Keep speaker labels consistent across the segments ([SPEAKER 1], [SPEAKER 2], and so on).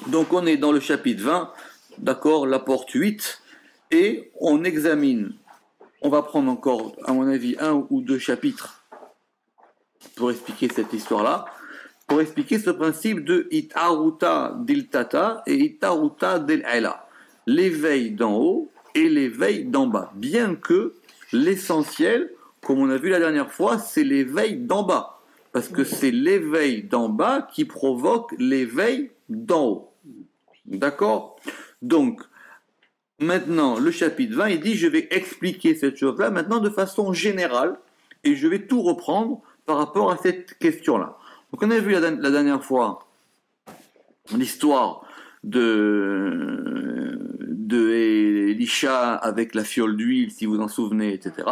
[SPEAKER 1] Donc on est dans le chapitre 20, d'accord, la porte 8, et on examine, on va prendre encore, à mon avis, un ou deux chapitres pour expliquer cette histoire-là, pour expliquer ce principe de Itaruta del Tata et Itaruta del Ela, l'éveil d'en haut et l'éveil d'en bas, bien que l'essentiel, comme on a vu la dernière fois, c'est l'éveil d'en bas, parce que c'est l'éveil d'en bas qui provoque l'éveil d'en haut. D'accord? Donc, maintenant, le chapitre 20, il dit, je vais expliquer cette chose-là maintenant de façon générale, et je vais tout reprendre par rapport à cette question-là. Donc, on a vu la dernière fois l'histoire de Elisha avec la fiole d'huile, si vous en souvenez, etc.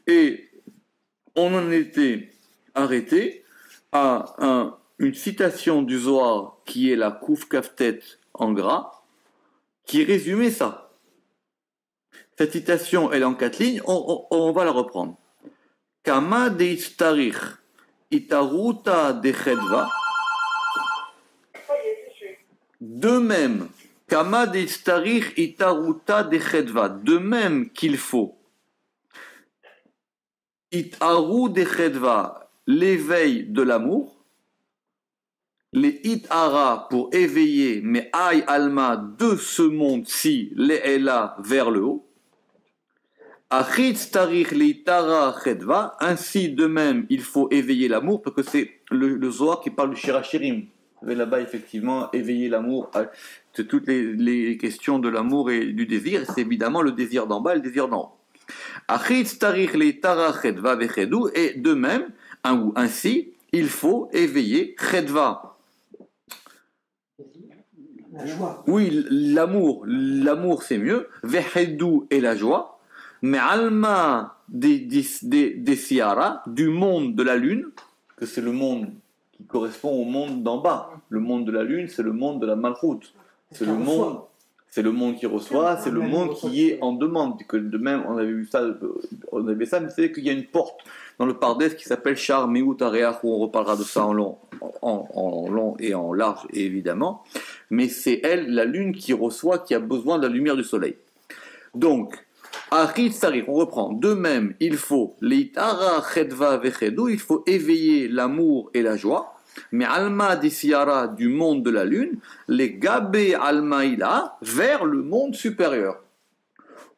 [SPEAKER 1] Et on en était arrêté à une citation du Zohar qui est la Kouf Kaftet en gras, qui résumait ça. Cette citation, elle est en 4 lignes, on va la reprendre. Kama de istarich itaruta de chedva. De même, Kama de istarich itaruta de chedva. De même qu'il faut itaru de chedva, l'éveil de l'amour. Les itara pour éveiller, mais aï alma de ce monde-ci, les ela vers le haut. Achit starich l'itara chedva, ainsi de même il faut éveiller l'amour, parce que c'est le Zohar qui parle du shirachirim. Vous avez là-bas effectivement éveiller l'amour, c'est toutes les questions de l'amour et du désir, c'est évidemment le désir d'en bas et le désir d'en haut. Achit starich l'itara chedva vechedou, et de même, ou ainsi, il faut éveiller chedva.
[SPEAKER 2] La joie.
[SPEAKER 1] Oui, l'amour c'est mieux. Vehedou et la joie. Mais alma des siara, du monde de la lune, que c'est le monde qui correspond au monde d'en bas. Le monde de la lune, c'est le monde de la malchoute. C'est le monde qui reçoit, c'est le monde qui est en demande. Que de même, on avait vu ça, mais c'est qu'il y a une porte dans le Pardes qui s'appelle Char Meout Areach, où on reparlera de ça en long et en large, évidemment. Mais c'est elle, la lune, qui reçoit, qui a besoin de la lumière du soleil. Donc, Achit Sarich, on reprend. De même, il faut l'itara chedva vechedou, il faut éveiller l'amour et la joie. Mais alma disiara, du monde de la lune, les gabé almaïla, vers le monde supérieur.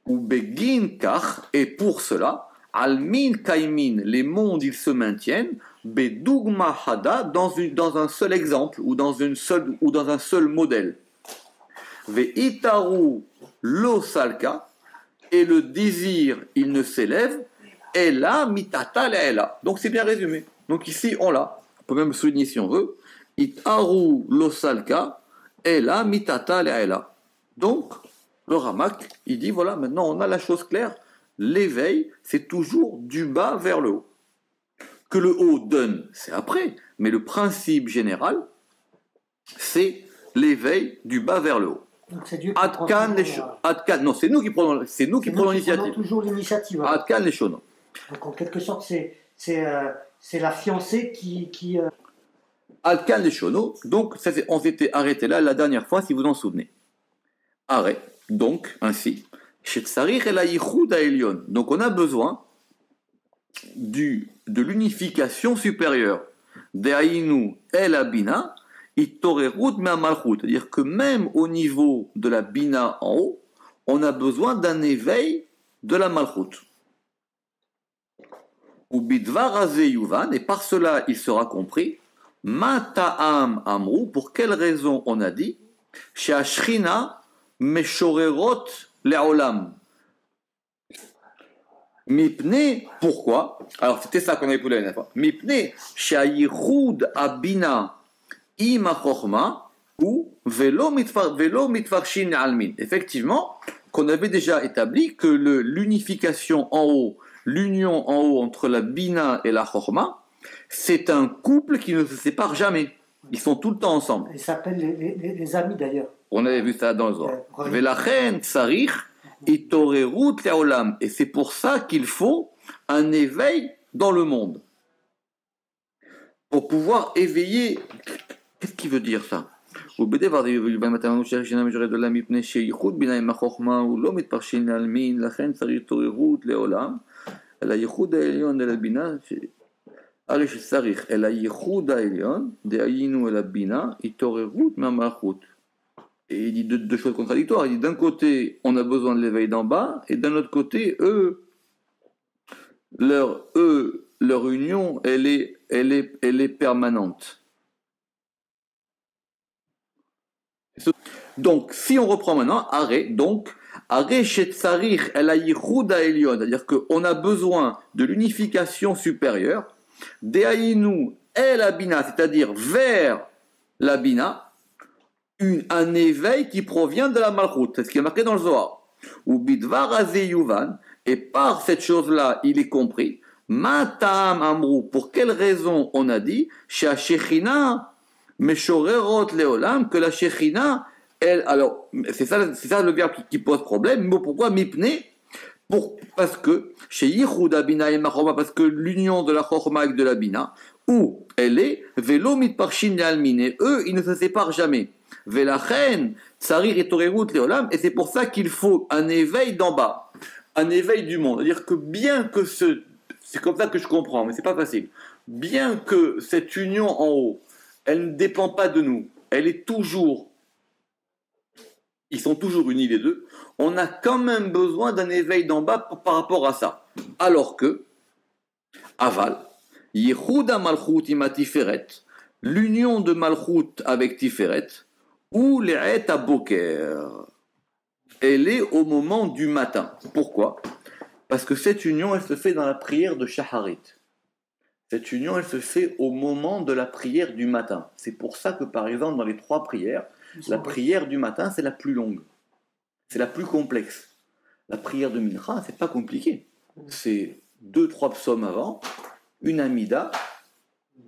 [SPEAKER 1] Ou begin kach, et pour cela, almin kaimin, les mondes ils se maintiennent, bedugma hada, dans un seul exemple, ou dans un seul modèle. Ve itaru lo salka, et le désir il ne s'élève, et là mitata la. Donc c'est bien résumé. Donc ici on l'a. On peut même souligner si on veut. Itaru lo salka, et là mitata la. Donc le Ramak, il dit voilà, maintenant on a la chose claire. L'éveil, c'est toujours du bas vers le haut. Que le haut donne, c'est après, mais le principe général, c'est l'éveil du bas vers le haut.
[SPEAKER 2] Donc c'est Dieu qui prend
[SPEAKER 1] non, c'est nous qui prenons l'initiative.
[SPEAKER 2] Toujours l'initiative.
[SPEAKER 1] Adkan les shono.
[SPEAKER 2] Donc en quelque sorte, c'est la fiancée qui
[SPEAKER 1] Adkan les shono. Donc on s'était arrêté là la dernière fois, si vous en souvenez. Arrêt. Donc ainsi. Donc on a besoin de l'unification supérieure. De'ainu el abina, itorerut me'amalchut. C'est-à-dire que même au niveau de la bina en haut, on a besoin d'un éveil de la malchut. Ou bidvar azeh yuvan, et par cela il sera compris. Ma ta'am amru, pour quelle raison on a dit she'ashrina meshorerot le'olam. Mipne, pourquoi? Alors c'était ça qu'on avait posé la dernière fois. Mipne, shayichud abina ima chochma ou velo mitfarshin almin. Effectivement, qu'on avait déjà établi que l'unification en haut, l'union en haut entre la bina et la chochma, c'est un couple qui ne se sépare jamais. Ils sont tout le temps ensemble.
[SPEAKER 2] Ils s'appellent les amis d'ailleurs.
[SPEAKER 1] On avait vu ça dans le Zohar. Velachen tsarich itorerut le'olam. Et c'est pour ça qu'il faut un éveil dans le monde. Pour pouvoir éveiller. Qu'est-ce qui veut dire ça? ובדבר בלבד מתנו שהשינה משורת עולם מפני שייחוד בינה עם החוכמה הוא לא מתפרשין לעלמין, לכן צריך התעוררות לעולם, אלא ייחוד העליון אל הבינה, הרי שצריך אל הייחוד העליון, דהיינו אל הבינה, התעוררות מהמלכות. Et il dit deux choses contradictoires. Il dit d'un côté, on a besoin de l'éveil d'en bas, et d'un autre côté, leur union, elle est permanente. Donc, si on reprend maintenant, arrêt shetzarir el hayichud ha'elyon, c'est-à-dire qu'on a besoin de l'unification supérieure, dehainu el abina, c'est-à-dire vers l'abina, un éveil qui provient de la malchut, c'est ce qui est marqué dans le Zohar. Ou bidvar azeyuvan, et par cette chose-là, il est compris. Matam amrou, pour quelle raison on a dit Shea Shechina meshorerot leolam, que la Shechina, elle, alors, c'est ça le verbe qui pose problème. Mais pourquoi mipne? Parce que chez Yichud Bina et Machoma, parce que l'union de la Chorma avec de la Bina, où elle est, velo mitparshin almine, eux, ils ne se séparent jamais. Velachen, tsarir et torerut leolam, et c'est pour ça qu'il faut un éveil d'en bas, un éveil du monde. C'est-à-dire que bien que c'est comme ça que je comprends, mais c'est pas facile. Bien que cette union en haut, elle ne dépend pas de nous, elle est toujours, ils sont toujours unis les deux, on a quand même besoin d'un éveil d'en bas par rapport à ça. Alors que, aval, Yehuda Malchut ima Tiferet, l'union de Malchut avec Tiferet, ou l'E'et Aboker, elle est au moment du matin. Pourquoi? Parce que cette union, elle se fait dans la prière de Shaharit. Cette union, elle se fait au moment de la prière du matin. C'est pour ça que, par exemple, dans les 3 prières, la prière du matin, c'est la plus longue. C'est la plus complexe. La prière de Mincha, c'est pas compliqué. C'est 2-3 psaumes avant, une Amida,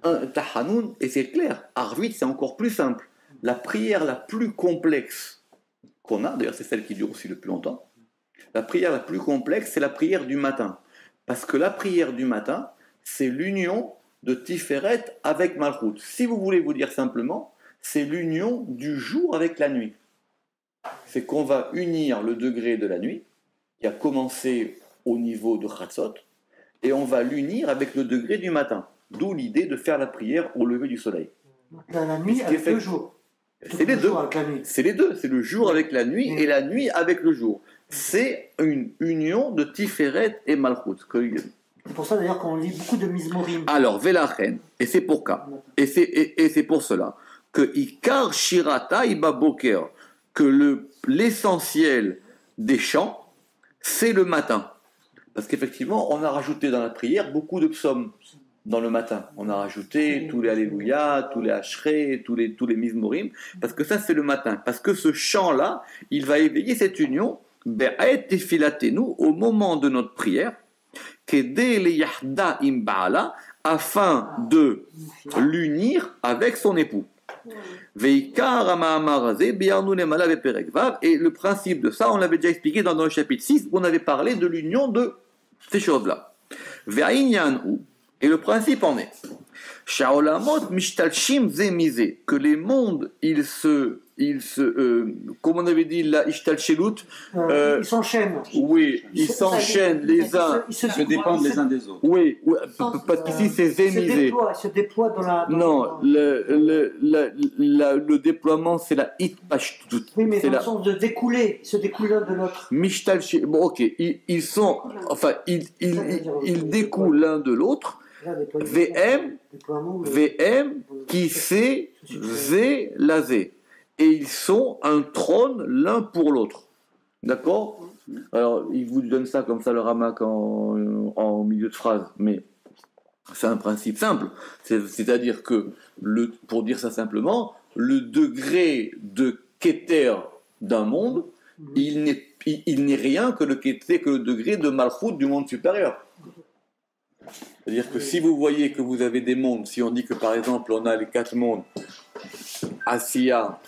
[SPEAKER 1] un Tahanoun, et c'est clair. Arvit, c'est encore plus simple. La prière la plus complexe qu'on a, d'ailleurs c'est celle qui dure aussi le plus longtemps, la prière la plus complexe, c'est la prière du matin. Parce que la prière du matin, c'est l'union de Tiferet avec Malchut. Si vous voulez vous dire simplement, c'est l'union du jour avec la nuit. C'est qu'on va unir le degré de la nuit, qui a commencé au niveau de Chatzot, et on va l'unir avec le degré du matin. D'où l'idée de faire la prière au lever du soleil.
[SPEAKER 2] La nuit avec le jour.
[SPEAKER 1] C'est les deux. C'est les deux. C'est le jour avec la nuit et la nuit avec le jour. C'est une union de Tiferet et Malchut.
[SPEAKER 2] C'est pour ça d'ailleurs qu'on lit beaucoup de Mizmorim.
[SPEAKER 1] Alors, Velachen, et c'est pour ça, et c'est pour cela, que Ikar Shirata Iba Boker, que l'essentiel des chants, c'est le matin. Parce qu'effectivement, on a rajouté dans la prière beaucoup de psaumes. Dans le matin, on a rajouté tous les Alléluia, tous les Ashrei, tous les Mizmorim, parce que ça c'est le matin, parce que ce chant-là, il va éveiller cette union, Be'et Tefilatenu, au moment de notre prière, Kedei le Yahda im Ba'ala, afin de l'unir avec son époux. Veikar Ama'amar Hazeh, Bi'arnu Lemala Ve'perek Vav, et le principe de ça, on l'avait déjà expliqué dans le chapitre 6, où on avait parlé de l'union de ces choses-là. Ve'ainyan ou, et le principe en est Sha'olamot mishtalshim zemize, que les mondes, ils se comme on avait dit la ishtalshelut,
[SPEAKER 2] ils s'enchaînent.
[SPEAKER 1] Oui, ils s'enchaînent les uns.
[SPEAKER 3] Ils se dépendent les uns des autres.
[SPEAKER 1] Oui, parce qu'ici c'est zémisé.
[SPEAKER 2] Ils se déploient dans la.
[SPEAKER 1] Non, le déploiement c'est la hitpashtut.
[SPEAKER 2] Oui, mais dans le sens de découler, se découlent l'un de l'autre.
[SPEAKER 1] Mishtalshelut, bon ok, ils sont, enfin ils découlent l'un de l'autre. VM qui c'est zé lazé. Et ils sont un trône l'un pour l'autre. D'accord? Alors, il vous donne ça comme ça, le ramak en milieu de phrase, mais c'est un principe simple. C'est-à-dire que, pour dire ça simplement, le degré de Keter d'un monde, il n'est rien que le degré de Malchut du monde supérieur. C'est-à-dire que si vous voyez que vous avez des mondes, si on dit que par exemple on a les 4 mondes, Asiya,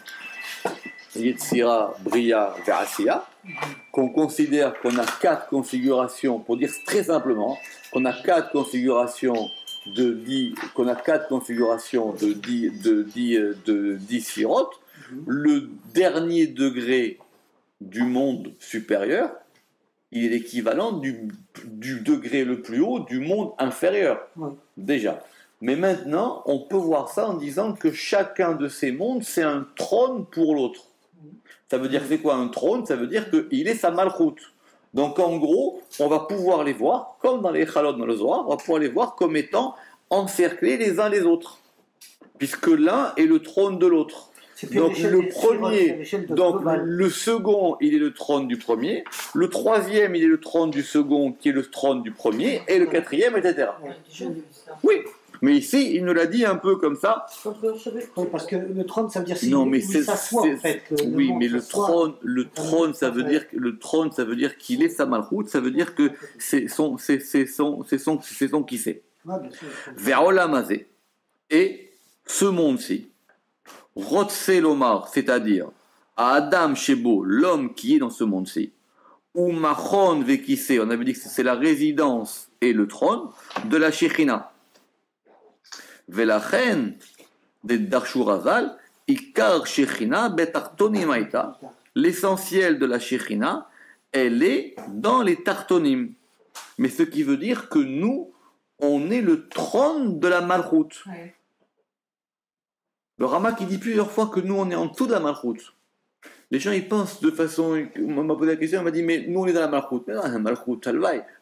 [SPEAKER 1] Yetzira, Bria, Ve'asiya, qu'on considère qu'on a 4 configurations, pour dire très simplement, qu'on a 4 configurations de 10 sphirot, le dernier degré du monde supérieur, il est l'équivalent du degré le plus haut du monde inférieur, déjà. Mais maintenant, on peut voir ça en disant que chacun de ces mondes, c'est un trône pour l'autre. Ça veut dire, c'est quoi un trône? Ça veut dire qu'il est sa malchoute. Donc en gros, on va pouvoir les voir, comme dans les Chalot dans le Zohar, on va pouvoir les voir comme étant encerclés les uns les autres. Puisque l'un est le trône de l'autre. Donc le premier, donc le second, il est le trône du premier, le troisième, il est le trône du second, qui est le trône du premier, et le quatrième, etc. Oui, mais ici, il nous l'a dit un peu comme ça.
[SPEAKER 2] Oui, parce que le trône, ça veut dire
[SPEAKER 1] non, mais
[SPEAKER 2] où il s'assoit, en fait.
[SPEAKER 1] Oui, mais le trône, ça veut dire qu'il est sa malchoute, ça veut dire que c'est son qui c'est. Ve'olamazé, et ce monde-ci. Rotse Lomar, c'est-à-dire à Adam Shebo, l'homme qui est dans ce monde-ci, ou Machon Vekise, on avait dit que c'est la résidence et le trône de la Shechina. Velachen de Darshurazal, Ikar Shechina betartonim aita. L'essentiel de la Shechina, elle est dans les tartonim. Mais ce qui veut dire que nous, on est le trône de la Malchut. Ouais. Le Rama qui dit plusieurs fois que nous on est en dessous de la Malchut. Les gens ils pensent de façon. On m'a posé la question, on m'a dit mais nous on est dans la Malchut. Mais non, la Malchut,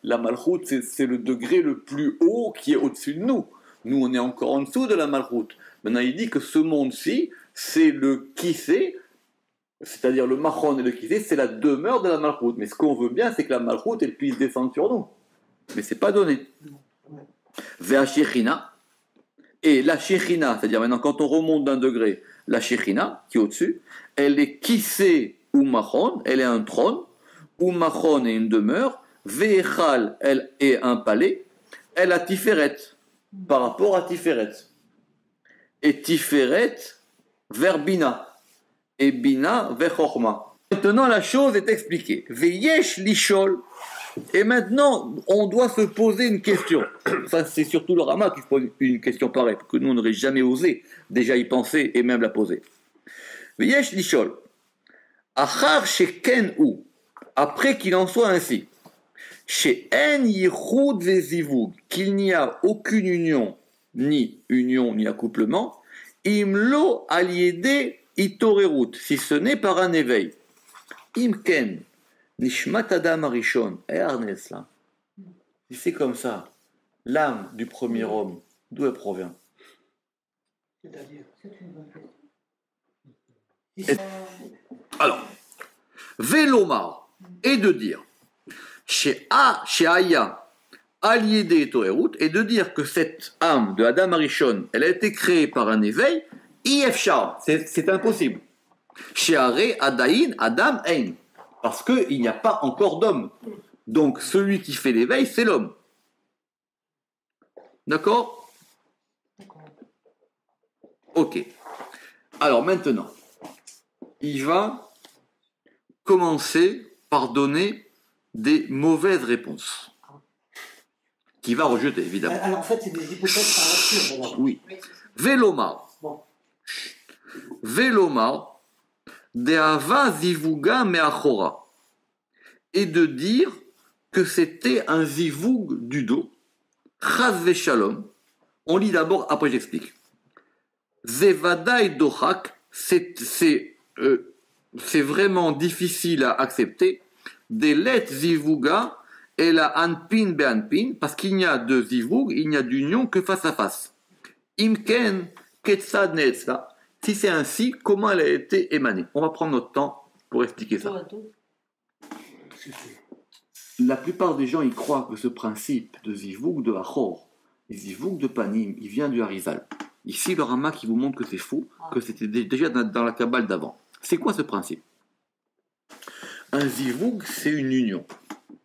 [SPEAKER 1] la Malchut c'est le degré le plus haut qui est au-dessus de nous. Nous on est encore en dessous de la Malchut. Maintenant il dit que ce monde-ci c'est le Kissé, c'est-à-dire le Machon et le Kissé, c'est la demeure de la Malchut. Mais ce qu'on veut bien c'est que la Malchut elle puisse descendre sur nous. Mais c'est pas donné. Ve'ashechina. Et la Shechina, c'est-à-dire maintenant quand on remonte d'un degré, la Shechina, qui est au-dessus, elle est Kissé ou Machon, elle est un trône, ou Machon est une demeure, Ve'echal, elle est un palais, elle a Tiferet, par rapport à Tiferet. Et Tiferet vers Bina, et Bina vers Chochma. Maintenant la chose est expliquée. Ve'yesh lishol. Et maintenant, on doit se poser une question. Enfin, c'est surtout le Rama qui se pose une question pareille, parce que nous, on n'aurait jamais osé déjà y penser et même la poser. V'yesh lishol. Achar sheken ou. Après qu'il en soit ainsi. She'en yichud vezivug. Qu'il n'y a aucune union, ni accouplement. Imlo aliede itorerut. Si ce n'est par un éveil. Imken. Nishmat Adam Arishon, Arnès là. Si c'est comme ça, l'âme du premier homme, d'où elle provient? Alors, Velomar, et de dire, chez Aya, Aliede et Toerut, et de dire que cette âme de Adam Arishon, elle a été créée par un éveil, Ifshar, c'est impossible. Chez Are, Adain, Adam, Ein. Parce qu'il n'y a pas encore d'homme. Donc, celui qui fait l'éveil, c'est l'homme. D'accord? Ok. Alors, maintenant, il va commencer par donner des mauvaises réponses. Qu'il va rejeter, évidemment.
[SPEAKER 2] Alors, en fait, c'est des hypothèses par nature.
[SPEAKER 1] Oui. Velomar. Bon. Velomar. De'ava zivuga me'achora, et de dire que c'était un zivoug du dos, chas ve'shalom. On lit d'abord, après j'explique. Zevadai dochak, c'est vraiment difficile à accepter. Delet zivuga et la anpin be'anpin, parce qu'il n'y a de zivoug, il n'y a d'union que face à face. Imken ketzad neetzla. Si c'est ainsi, comment elle a été émanée? On va prendre notre temps pour expliquer ça. La plupart des gens, ils croient que ce principe de Zivouk de Achor, Zivouk de Panim, il vient du Harizal. Ici, le Rama qui vous montre que c'est faux, que c'était déjà dans la Kabbale d'avant. C'est quoi ce principe? Un Zivouk, c'est une union.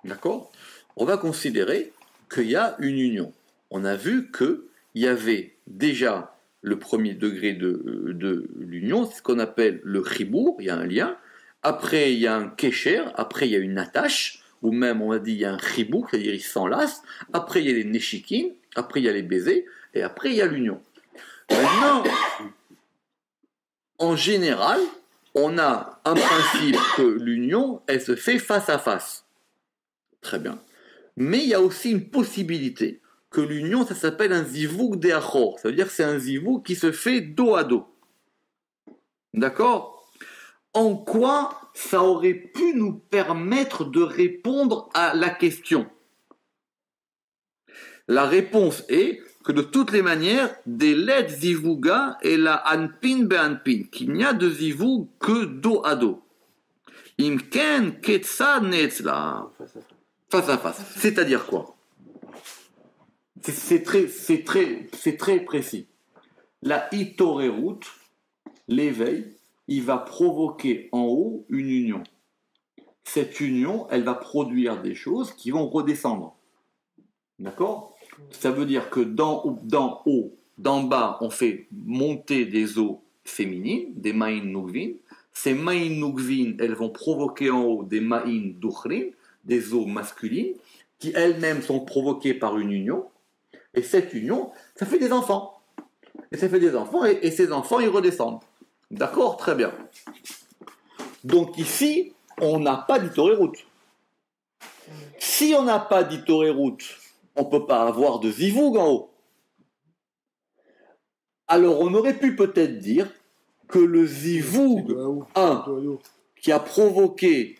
[SPEAKER 1] D'accord? On va considérer qu'il y a une union. On a vu qu'il y avait déjà le premier degré de l'union, c'est ce qu'on appelle le chibour, il y a un lien. Après, il y a un kesher, après, il y a une attache, ou même, on a dit, il y a un chibour, c'est-à-dire ils s'enlacent. Après, il y a les neshikin, après, il y a les baisers, et après, il y a l'union. Maintenant, en général, on a un principe que l'union, elle se fait face à face. Très bien. Mais il y a aussi une possibilité que l'union, ça s'appelle un zivouk de achor. Ça veut dire que c'est un zivouk qui se fait dos à dos. D'accord? En quoi ça aurait pu nous permettre de répondre à la question? La réponse est que de toutes les manières, des lettres zivouga et la anpin be anpin, qu'il n'y a de zivoug que dos à dos. Imken ketsa netzla. Face à face. C'est-à-dire quoi? C'est très précis. La itorerut, l'éveil, il va provoquer en haut une union. Cette union, elle va produire des choses qui vont redescendre. D'accord? Ça veut dire que d'en haut, d'en bas, on fait monter des eaux féminines, des ma'in nugvin. Ces ma'in nugvin, elles vont provoquer en haut des ma'in duchrin, des eaux masculines, qui elles-mêmes sont provoquées par une union. Et cette union, ça fait des enfants. Et ça fait des enfants, et ces enfants, ils redescendent. D'accord? Très bien. Donc ici, on n'a pas d'itorérut. Si on n'a pas d'itorérut, on ne peut pas avoir de zivoug en haut. Alors on aurait pu peut-être dire que le zivoug 1 qui a provoqué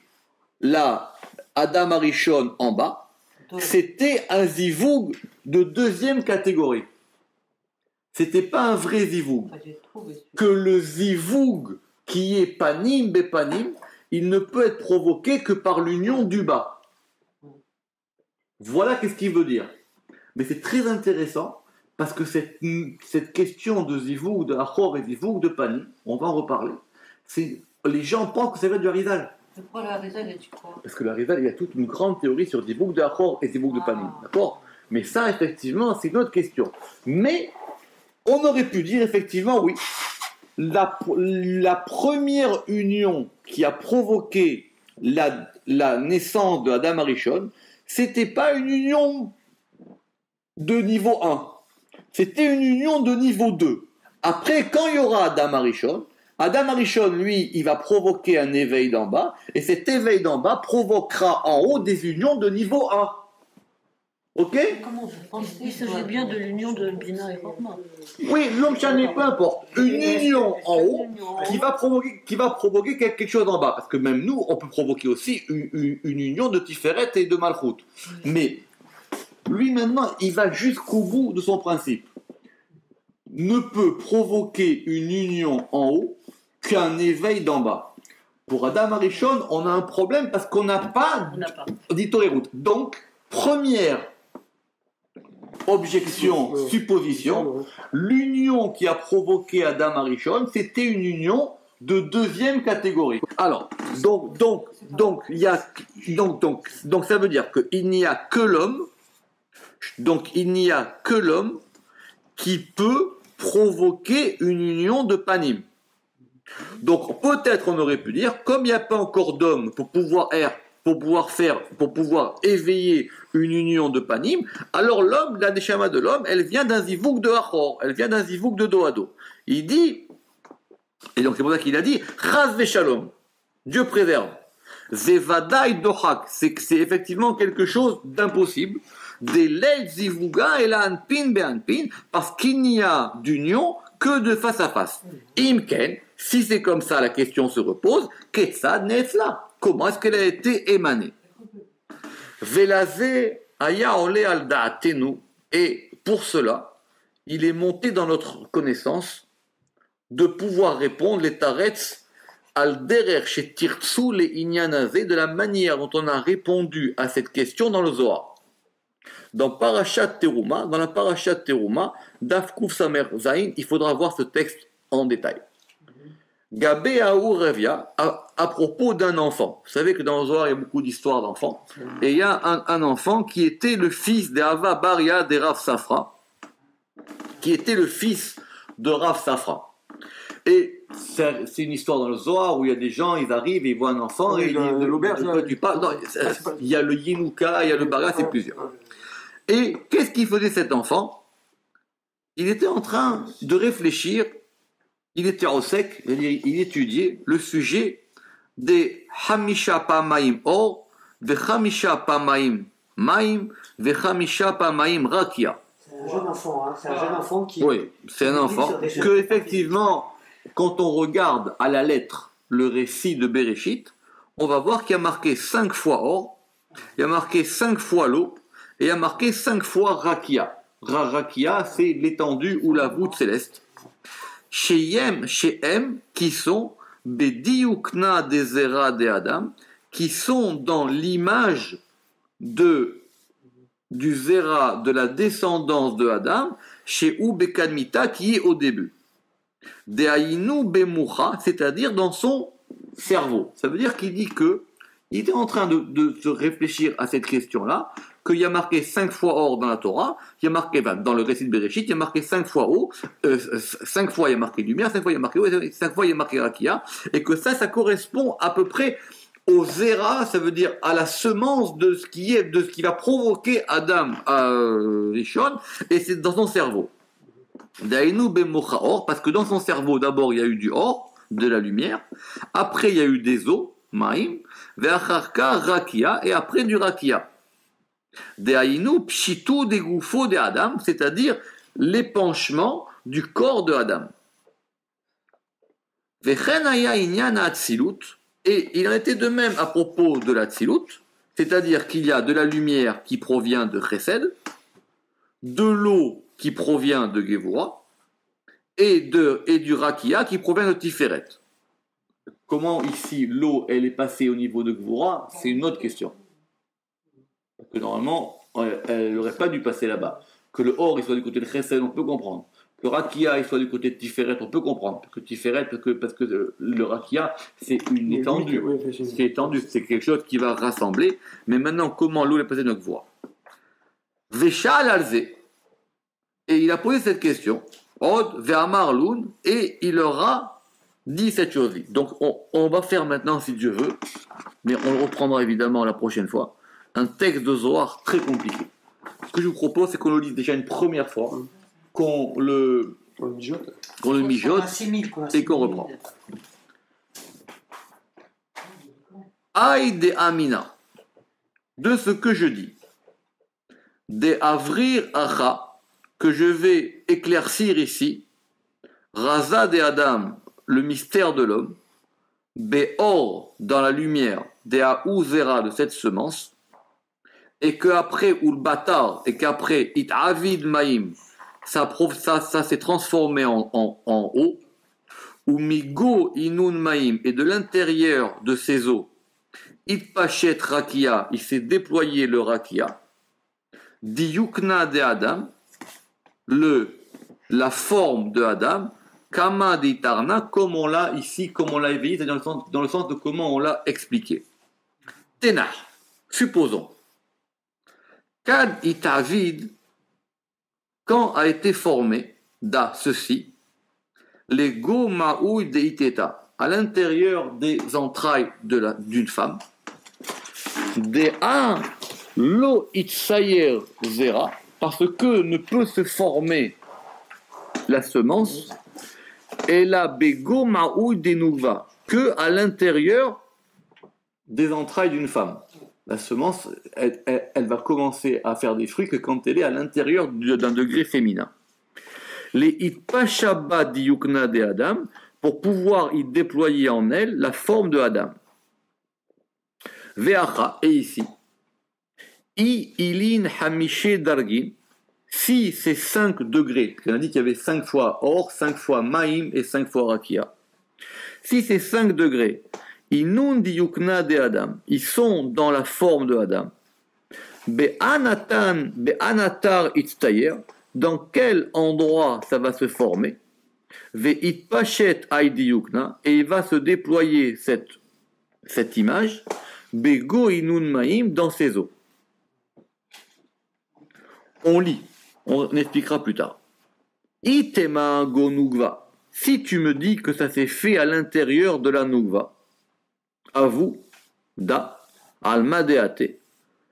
[SPEAKER 1] la Adam Arishon en bas, c'était un zivoug de deuxième catégorie. C'était pas un vrai zivoug. Que le zivoug qui est panim bepanim, il ne peut être provoqué que par l'union du bas. Voilà qu'est-ce qu'il veut dire. Mais c'est très intéressant parce que cette question de zivoug, de achor et zivoug de panim, on va en reparler. Les gens pensent que ça vient du Harizal.
[SPEAKER 3] Pourquoi le Harizal, tu crois?
[SPEAKER 1] Parce que le Harizal, il y a toute une grande théorie sur zivoug de achor et zivoug de panim. D'accord? Mais ça, effectivement, c'est une autre question. Mais on aurait pu dire, effectivement, oui, la première union qui a provoqué la naissance de Adam Arishon, c'était pas une union de niveau 1, c'était une union de niveau 2. Après, quand il y aura Adam Arishon, lui, il va provoquer un éveil d'en bas, et cet éveil d'en bas provoquera en haut des unions de niveau 1. Ok?
[SPEAKER 3] Il s'agit bien de l'union de Bina et Chokma.
[SPEAKER 1] Oui, l'homme chané, peu importe. Une union en haut qui va provoquer quelque chose en bas. Parce que même nous, on peut provoquer aussi une union de Tiferet et de Malchut. Mais lui, maintenant, il va jusqu'au bout de son principe. Ne peut provoquer une union en haut qu'un éveil d'en bas. Pour Adam Arishon, on a un problème parce qu'on n'a pas d'Itorerut. Donc, première objection, supposition, l'union qui a provoqué Adam Arishon, c'était une union de deuxième catégorie. Alors, donc ça veut dire qu'il n'y a que l'homme, qui peut provoquer une union de panim. Donc peut-être on aurait pu dire, comme il n'y a pas encore d'homme pour pouvoir éveiller une union de panim, alors l'homme, la neshama de l'homme, elle vient d'un zivouk de achor, elle vient d'un zivouk de dos à dos. Il dit, et donc c'est pour ça qu'il a dit, chas veshalom, Dieu préserve. Zevadai dohak, c'est effectivement quelque chose d'impossible. Des leil zivouga et la anpin be anpin, parce qu'il n'y a d'union que de face à face. Imken, si c'est comme ça, la question se repose, ketsa netzla. Comment est-ce qu'elle a été émanée? Velazé aya ole al da'atenu, et pour cela, il est monté dans notre connaissance de pouvoir répondre les taretz al derer chez tirtsu les inyanazé, de la manière dont on a répondu à cette question dans le Zohar. Dans Parashat Teruma, dans la Parashat Teruma, Daf Kuf Samer Zain, il faudra voir ce texte en détail. Gabé Aour Revia, à propos d'un enfant. Vous savez que dans le Zohar, il y a beaucoup d'histoires d'enfants. Et il y a un enfant qui était le fils d'Ava Baria de Rav Safra, qui était le fils de Rav Safra. Et c'est une histoire dans le Zohar où il y a des gens, ils arrivent et ils voient un enfant et ils disent de l'auberge. Il y a le Yinuka, il y a le Baria, c'est plusieurs. Et qu'est-ce qu'il faisait cet enfant? Il était en train de réfléchir il était au sec, c'est-à-dire il étudiait le sujet des Hamisha Pamaim Or, des Hamisha Pamaim Maim, des Hamisha Pamaim Rakia.
[SPEAKER 2] C'est un jeune enfant, hein. C'est un jeune enfant qui.
[SPEAKER 1] Oui, c'est un enfant que, effectivement, quand on regarde à la lettre le récit de Bereshit, on va voir qu'il y a marqué 5 fois Or, il y a marqué 5 fois l'eau, et il y a marqué 5 fois Rakia. Rakia, c'est l'étendue ou la voûte céleste. Chez M, qui sont Bediukna de Zera de Adam, qui sont dans l'image du Zera, de la descendance de Adam, chez Ubekadmita, qui est au début. De Aïnou Bemucha, c'est-à-dire dans son cerveau. Ça veut dire qu'il dit que il était en train de se réfléchir à cette question-là, qu'il y a marqué 5 fois Or dans la Torah, il y a marqué, dans le récit de Bereshit, il y a marqué 5 fois eau, 5 fois il y a marqué lumière, 5 fois il y a marqué eau, 5 fois il y a marqué Rakia, et que ça correspond à peu près au Zera, ça veut dire à la semence de ce qui va provoquer Adam Rishon, et c'est dans son cerveau. Dainu Bemocha Or, parce que dans son cerveau, d'abord il y a eu du Or, de la lumière, après il y a eu des eaux, Maïm, Ve'acharka Rakia, et après du Rakia. Dehaïnu pshitu des goufos de Adam, c'est-à-dire l'épanchement du corps de Adam. Vechenaya inyan atzilut, et il en était de même à propos de l'atzilut, c'est-à-dire qu'il y a de la lumière qui provient de Chesed, de l'eau qui provient de Gevura, et du Rakia qui provient de Tiferet. Comment ici l'eau elle est passée au niveau de Gevura, c'est une autre question. Parce que normalement, elle n'aurait pas dû passer là-bas. Que le Or il soit du côté de Chesed, on peut comprendre. Que le Rakia il soit du côté de Tiferet, on peut comprendre. Que Tiferet, parce que le Rakia, c'est une étendue. C'est étendu, c'est quelque chose qui va rassembler. Mais maintenant, comment l'eau est passée dans Gevura? Veshal alzé. Et il a posé cette question. Od ve'amar loun, et il leur a dit cette chose. Donc on va faire maintenant, si Dieu veut, mais on le reprendra évidemment la prochaine fois, un texte de Zohar très compliqué. Ce que je vous propose, c'est qu'on le lise déjà une première fois, qu'on le mijote et qu'on reprend. Aïe de Amina, de ce que je dis, de Avrir Acha, que je vais éclaircir ici, Raza de Adam, le mystère de l'homme, Beor, dans la lumière, de Aouzera, de cette semence, et qu'après, ou le Batar, et qu'après, It Avid Maïm, ça s'est transformé en eau, ou Migo Inun Maïm, et de l'intérieur de ces eaux, It Pachet Rakia, il s'est déployé le Rakia, Diyukna de Adam, la forme de Adam, Kama d'Itarna, comme on l'a ici, comme on l'a éveillé, c'est dans le sens de comment on l'a expliqué. Tenah, supposons, Kad Itavid, quand a été formé, ceci, les Go Maouy de Iteta, à l'intérieur des entrailles d'une femme, des A Lo Itsayer Zera, parce que ne peut se former la semence, et la Bego Maouy de Nouva, que à l'intérieur des entrailles d'une femme. La semence, elle va commencer à faire des fruits que quand elle est à l'intérieur d'un degré féminin. Les Itpashaba Diyukna de Adam, pour pouvoir y déployer en elle la forme de Adam. Veacha, et ici, I ilin hamishe dargin, si c'est 5 degrés, on a dit qu'il y avait 5 fois Or, 5 fois Maïm et 5 fois Rakia. Si c'est 5 degrés, inun diyukna de Adam, ils sont dans la forme de Adam. Be'anatar itztayer, dans quel endroit ça va se former? Ve'itpachet ay diyukna, et il va se déployer cette image, Bego inun Maïm, dans ses eaux. On lit, on expliquera plus tard. Itema go nugva. Si tu me dis que ça s'est fait à l'intérieur de la nugva, à vous, da, almadeate.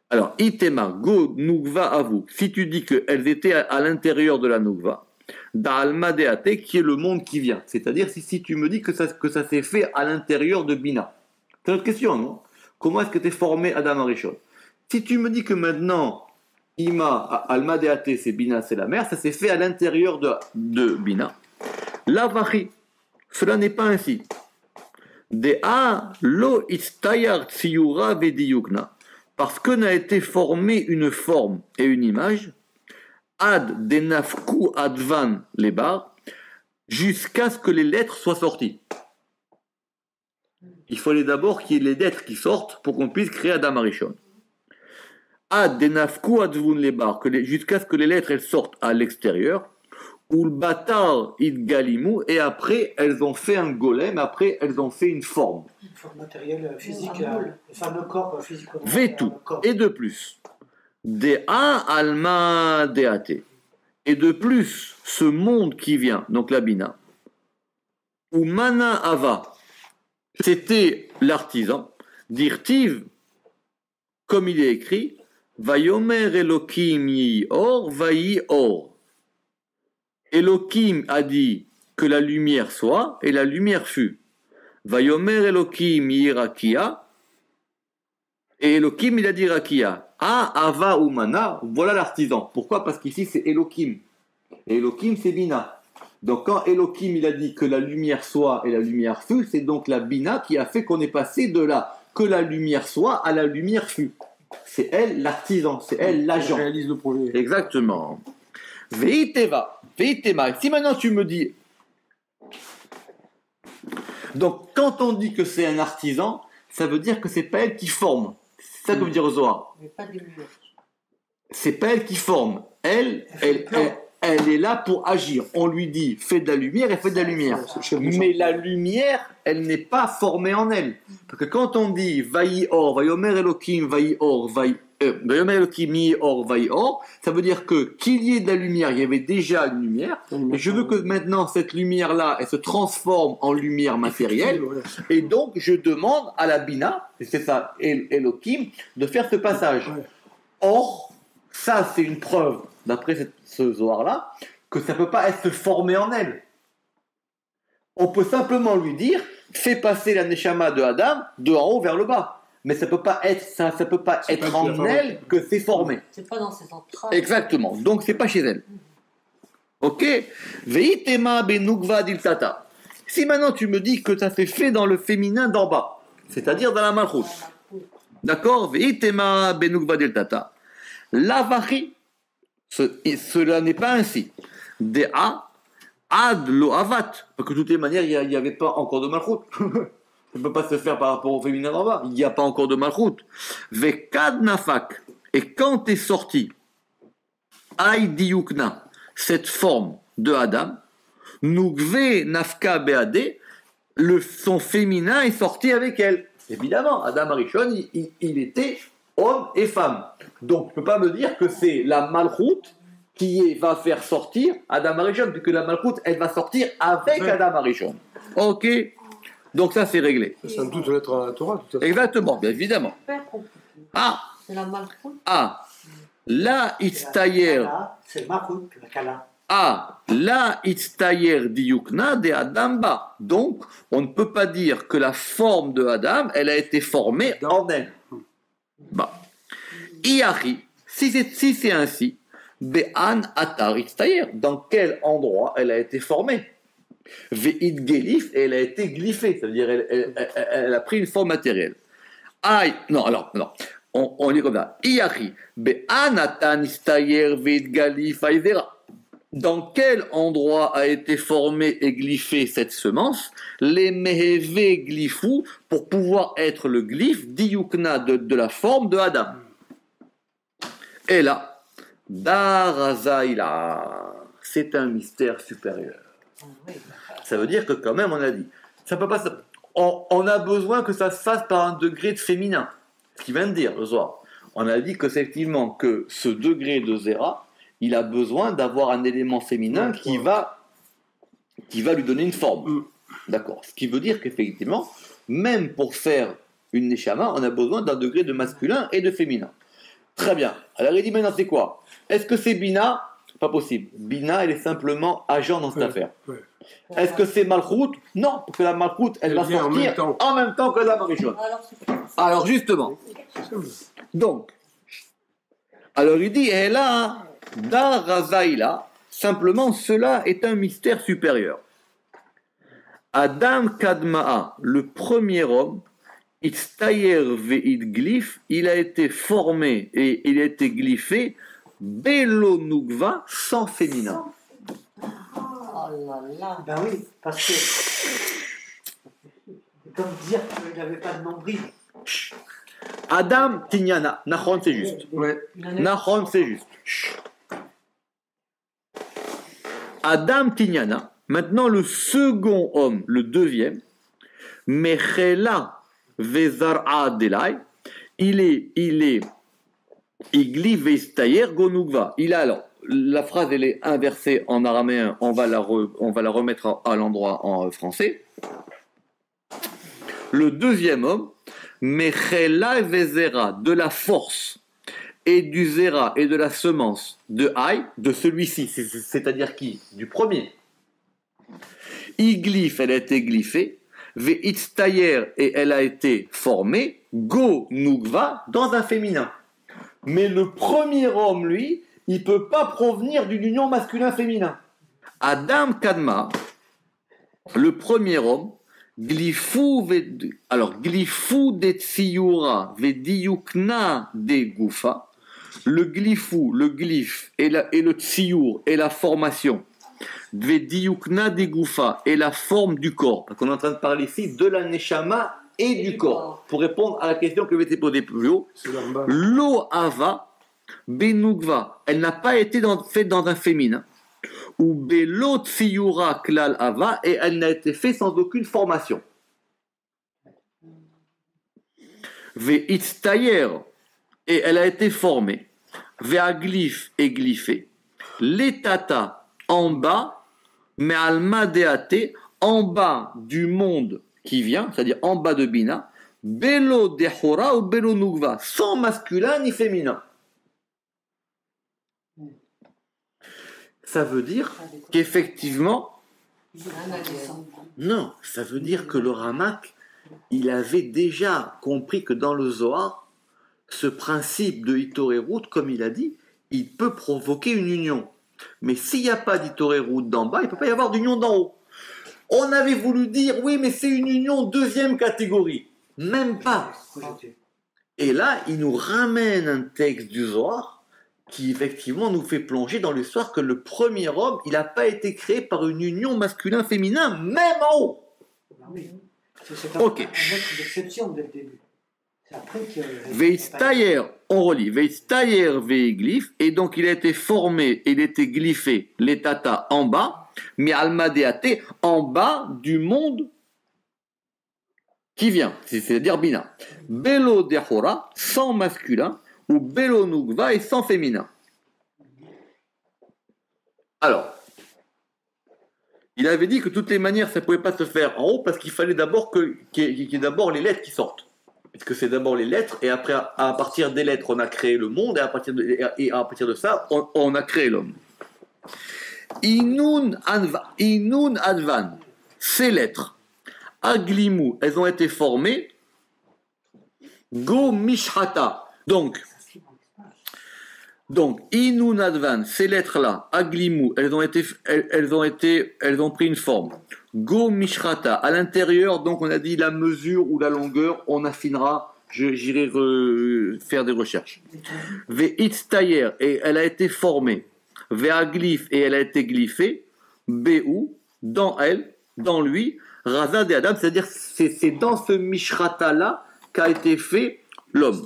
[SPEAKER 1] Alors, itema go nugva à vous. Si tu dis qu'elles étaient à l'intérieur de la nugva, d'Alma Deate, qui est le monde qui vient. C'est-à-dire, si tu me dis que ça s'est fait à l'intérieur de Bina. C'est notre question, non? Comment est-ce que tu es formé Adam Arishon? Si tu me dis que maintenant, Ima, Alma Deate, c'est Bina, c'est la mer, ça s'est fait à l'intérieur de Bina. Lavachi, cela n'est pas ainsi. Dea lo istayar tsiura vediyukna. Parce que n'a été formée une forme et une image, ad denafku advan lebar, jusqu'à ce que les lettres soient sorties. Il fallait d'abord qu'il y ait les lettres qui sortent pour qu'on puisse créer Adam Arishon. Ad denafku advan lebar, jusqu'à ce que les lettres elles sortent à l'extérieur. Ou le batar id galimu, et après elles ont fait un golem, après elles ont fait une forme.
[SPEAKER 2] Une forme matérielle, physique, le fameux corps physique.
[SPEAKER 1] Vetu, et de plus, Dea alma deate, et de plus, ce monde qui vient, donc la Bina, ou mana ava, c'était l'artisan, dirtiv, comme il est écrit, vayomer elokim yi or, vayi or. Elohim a dit que la lumière soit, et la lumière fut. Vayomer Elohim yirakia, et Elohim il a dit rakia. Ah, ava ou mana, voilà l'artisan. Pourquoi? Parce qu'ici c'est Elohim. Et Elohim c'est Bina. Donc quand Elohim il a dit que la lumière soit et la lumière fut, c'est donc la Bina qui a fait qu'on est passé de là, que la lumière soit à la lumière fut. C'est elle l'artisan, c'est elle l'agent.
[SPEAKER 4] Elle réalise le projet.
[SPEAKER 1] Exactement. Veiteva. Si maintenant tu me dis... Donc, quand on dit que c'est un artisan, ça veut dire que c'est pas elle qui forme. C'est ça que veut dire Zohar.
[SPEAKER 3] Mais pas des lumières.
[SPEAKER 1] C'est pas elle qui forme. Elle est là pour agir. On lui dit, fais de la lumière, elle fait de la lumière. Mais la lumière, elle n'est pas formée en elle. Parce que quand on dit, vayi or, vayomer Elohim, vayi or, vayomer Elohim, yi or, vayi or, ça veut dire que qu'il y ait de la lumière, il y avait déjà une lumière, et je veux que maintenant cette lumière-là, elle se transforme en lumière matérielle, et donc je demande à la Bina, et c'est ça, Elohim, de faire ce passage. Or, ça c'est une preuve, d'après ce Zohar-là, que ça ne peut pas être formé en elle. On peut simplement lui dire, fais passer la Neshama de Adam de en haut vers le bas. Mais ça peut pas être en elle que c'est formé.
[SPEAKER 3] C'est pas dans ses entrailles.
[SPEAKER 1] Exactement. Donc c'est pas chez elle. Ok. Veitema benukva diltata. Si maintenant tu me dis que ça s'est fait dans le féminin d'en bas, c'est-à-dire dans la malchut, d'accord. Veitema benukva diltata. Lavachi, cela n'est pas ainsi. Dea ad lo avat. Parce que de toutes les manières, il n'y avait pas encore de malchut. Ça ne peut pas se faire par rapport au féminin d'en bas. Il n'y a pas encore de malchut. Vekad nafak. Et quand est sorti Aï diyukna, cette forme de Adam, nukve nafka beade, son féminin est sorti avec elle. Évidemment, Adam Arishon, il était homme et femme. Donc, tu ne peux pas me dire que c'est la malchut qui va faire sortir Adam Arishon, puisque la malchut, elle va sortir avec Adam Arishon. Ok. Donc ça, c'est réglé.
[SPEAKER 4] Ça semble toute lettre à la Torah, tout à fait.
[SPEAKER 1] Exactement, bien évidemment. Ah,
[SPEAKER 3] c'est la malchoute.
[SPEAKER 1] Ah, la itztayer.
[SPEAKER 2] C'est le Malchut, la Kala.
[SPEAKER 1] Ah, la itztayer diyukna de Adamba. Donc, on ne peut pas dire que la forme de Adam, elle a été formée en elle. Bah. Iari, si c'est ainsi, be'an atar itztayer. Dans quel endroit elle a été formée? Ve'id gelif, et elle a été glyphée, c'est-à-dire elle a pris une forme matérielle. Aïe, non, alors, non, on dit comme ça. Iari, be'anatan istayer ve'id galif aïzera. Dans quel endroit a été formée et glyphée cette semence? Les meheve glyphou, pour pouvoir être le glyphe diyukna de la forme de Adam. Et là, darazaïla, c'est un mystère supérieur. Ça veut dire que quand même on a dit, ça peut pas. On a besoin que ça se fasse par un degré de féminin. Ce qu'il vient de dire le soir. On a dit que effectivement que ce degré de Zéra, il a besoin d'avoir un élément féminin qui va lui donner une forme. D'accord. Ce qui veut dire qu'effectivement, même pour faire une neshama, on a besoin d'un degré de masculin et de féminin. Très bien. Alors il dit maintenant c'est quoi? Est-ce que c'est Bina Pas possible. Bina, elle est simplement agent dans cette affaire.
[SPEAKER 4] Ouais.
[SPEAKER 1] Est-ce que c'est Malchut? Non, parce que la Malchut, elle va
[SPEAKER 4] vient
[SPEAKER 1] sortir en même temps que la Marichon. Alors justement, donc, alors il dit, et là, da Razaïla, simplement cela est un mystère supérieur. Adam Kadma'a, le premier homme, Itztayer ve'idglif, il a été formé et il a été glyphé, Belo Nugva, sans féminin.
[SPEAKER 3] Oh là là.
[SPEAKER 2] Ben oui, parce que c'est comme dire qu'il n'avait pas de nombril.
[SPEAKER 1] Adam Tignana, Nahon c'est juste.
[SPEAKER 4] Ouais.
[SPEAKER 1] Nahon c'est juste. Adam Tignana, maintenant le second homme, le deuxième, Mechela Vezar'a Delay, il Igli Vestayer Gonugva. Il a alors, la phrase elle est inversée en araméen, on va la remettre à l'endroit en français. Le deuxième homme, Mechela Vezera, de la force et du zera et de la semence de Haï, de celui-ci, c'est-à-dire qui? Du premier. Iglif, elle a été glyphée, Veitztayer, et elle a été formée, Go Nugva, dans un féminin. Mais le premier homme, lui, il ne peut pas provenir d'une union masculin-féminin. Adam Kadma, le premier homme, Glyphou de Tsiura, Vediyukna de Goufa, le glyphou, le glyphe et le tsiur et la formation, Vediyukna de Goufa et la forme du corps, parce qu'on est en train de parler ici de la neshama et du corps, pour répondre à la question que m'était posée plus haut. Lo ava benugva, elle n'a pas été faite dans un féminin, ou belo tsiura klal ava, et elle n'a été faite sans aucune formation. Veitztayer, et elle a été formée. Ve'aglyph et glyphé. L'étata en bas, mais alma deate, en bas du monde qui vient, c'est-à-dire en bas de Bina, belo dehora ou belo nugva, sans masculin ni féminin. Ça veut dire qu'effectivement, non, ça veut dire que le Ramak, il avait déjà compris que dans le Zohar, ce principe de Hitorerut, comme il a dit, il peut provoquer une union. Mais s'il n'y a pas d'Hitorerut d'en bas, il ne peut pas y avoir d'union d'en haut. On avait voulu dire, oui, mais c'est une union deuxième catégorie. Même pas. Et là, il nous ramène un texte du Zohar qui, effectivement, nous fait plonger dans l'histoire que le premier homme, il n'a pas été créé par une union masculin-féminin, même en haut.
[SPEAKER 2] Oui. C'est
[SPEAKER 1] Ok.
[SPEAKER 2] un mettre d'exception dès le début. C'est après que...
[SPEAKER 1] Veitztayer, on relit, Veitztayer veiglyph, et donc il a été formé, il a été glyphé, les tata en bas, mais almadeate en bas du monde qui vient, c'est-à-dire Bina. Belo dehora, sans masculin, ou Belo nugva, et sans féminin. Alors, il avait dit que de toutes les manières, ça ne pouvait pas se faire en haut, parce qu'il fallait d'abord qu'il y ait d'abord les lettres qui sortent. Puisque c'est d'abord les lettres, et après, à partir des lettres, on a créé le monde, et à partir de ça, on a créé l'homme. Inun Advan, ces lettres, Aglimu, elles ont été formées, Go Mishrata. Donc, Inun Advan, ces lettres-là, Aglimu, elles ont pris une forme. Go Mishrata, à l'intérieur, donc on a dit la mesure ou la longueur, on affinera, j'irai faire des recherches. Veitztayer, et elle a été formée. Ve'aglyph, et elle a été glyphée. Be'u, dans elle, dans lui, Raza de Adam, c'est-à-dire c'est dans ce Mishrata-là qu'a été fait l'homme.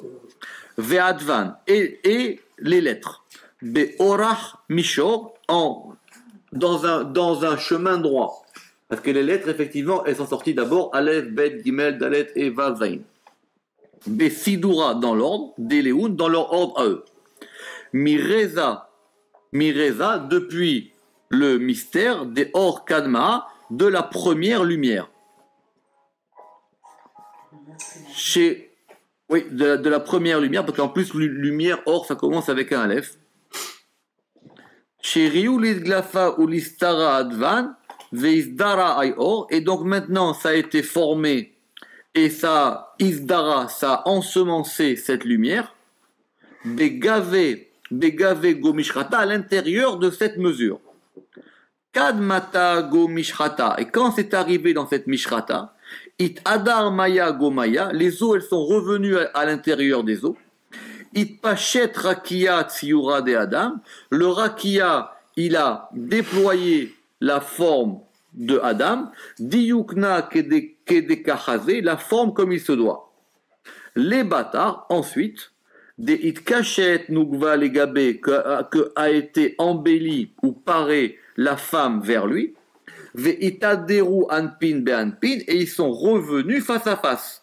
[SPEAKER 1] Ve'advan, et les lettres. Be'orach Mishor, dans un chemin droit. Parce que les lettres, effectivement, elles sont sorties d'abord Aleph, Bet, Gimel, Dalet et Vav, Zayin. Besidura dans l'ordre, Deleun dans leur ordre à eux. Mireza, depuis le mystère des Or Kadma, de la première lumière. Oui, de la première lumière, parce qu'en plus, lumière, Or, ça commence avec un Aleph. Sheriu lidglafa ou listara advan, veisdara ayor. Et donc maintenant, ça a été formé et ça, isdara, ça a ensemencé cette lumière. Begave go mishrata, à l'intérieur de cette mesure. Kadmata go mishrata. Et quand c'est arrivé dans cette mishrata, it adar maya go maya, les eaux elles sont revenues à l'intérieur des eaux. It pachet rakia tsiura de Adam, le rakia il a déployé la forme de Adam, diyukna kedekachazé, la forme comme il se doit. Les bâtards ensuite, des it kachet nugva legabe, que a été embellie ou parée la femme vers lui, ve itaderu anpin be anpin, et ils sont revenus face à face.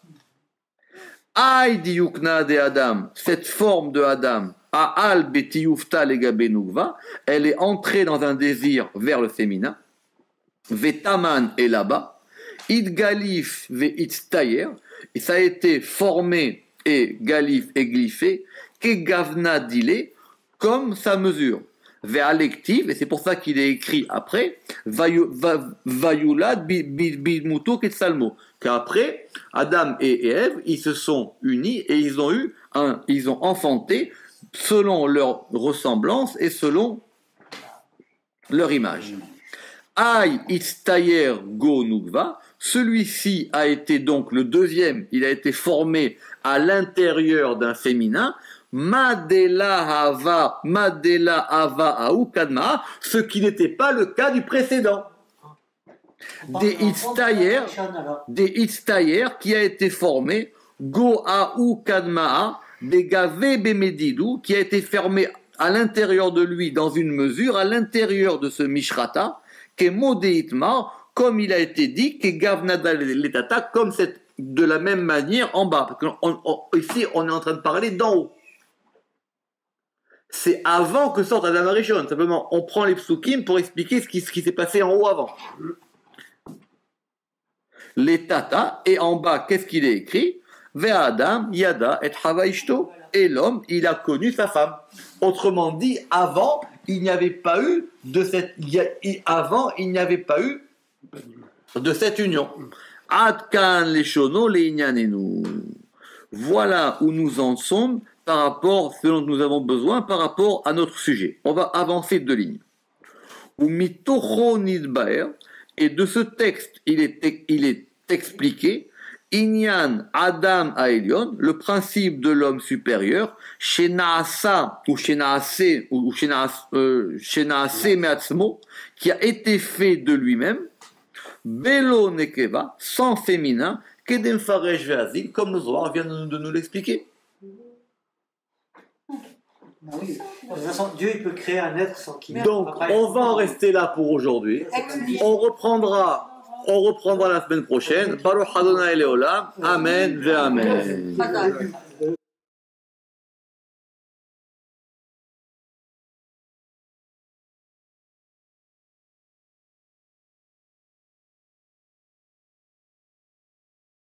[SPEAKER 1] Aïe diyukna de Adam, cette forme de Adam, Aal betiyufta legabe nugva, elle est entrée dans un désir vers le féminin. Vetaman est là-bas. Id galif ve itstayer, et ça a été formé et galif et glyphé, ke gavna dile, comme sa mesure. Ve'alective, et c'est pour ça qu'il est écrit après, vayulad bidmuto ketsalmo, qu'après, Adam et Ève, ils se sont unis et ils ont enfanté selon leur ressemblance et selon leur image. Aï itstayer go nugva, celui-ci a été donc le deuxième, il a été formé à l'intérieur d'un féminin, Madela Hava Aou Kadma, ce qui n'était pas le cas du précédent. Des Itztayer qui a été formé, Go Aou Kadma, des Gavé Bemedidou, qui a été formé à l'intérieur de lui dans une mesure, à l'intérieur de ce Mishrata, qui Modéitmar, comme il a été dit, qui Gavnada Letata, comme c'est de la même manière en bas. Parce que ici, on est en train de parler d'en haut. C'est avant que sorte Adam Arishon. Simplement, on prend les psukim pour expliquer ce qui s'est passé en haut avant. Les tata, et en bas, qu'est-ce qu'il est écrit? Ve'Adam Adam, Yada, et Hava Ishto. Et l'homme, il a connu sa femme. Autrement dit, avant, il n'y avait pas eu de cette union. Adkan les shono les inyanenu. Voilà où nous en sommes par rapport, ce dont nous avons besoin par rapport à notre sujet. On va avancer de lignes. Et de ce texte, il est expliqué, Inyan Adam Aelion, le principe de l'homme supérieur, Shenaasa ou Shenaase Meatzmo, qui a été fait de lui-même, Belo Nekeva, sans féminin, Kedem Faresh Veazil, comme le Zohar vient de nous l'expliquer.
[SPEAKER 2] Oui. De toute façon, Dieu il peut créer un être sans qui.
[SPEAKER 1] Donc, on va en rester là pour aujourd'hui. On reprendra la semaine prochaine. Baruch Adonai Leolam. Amen ve Amen.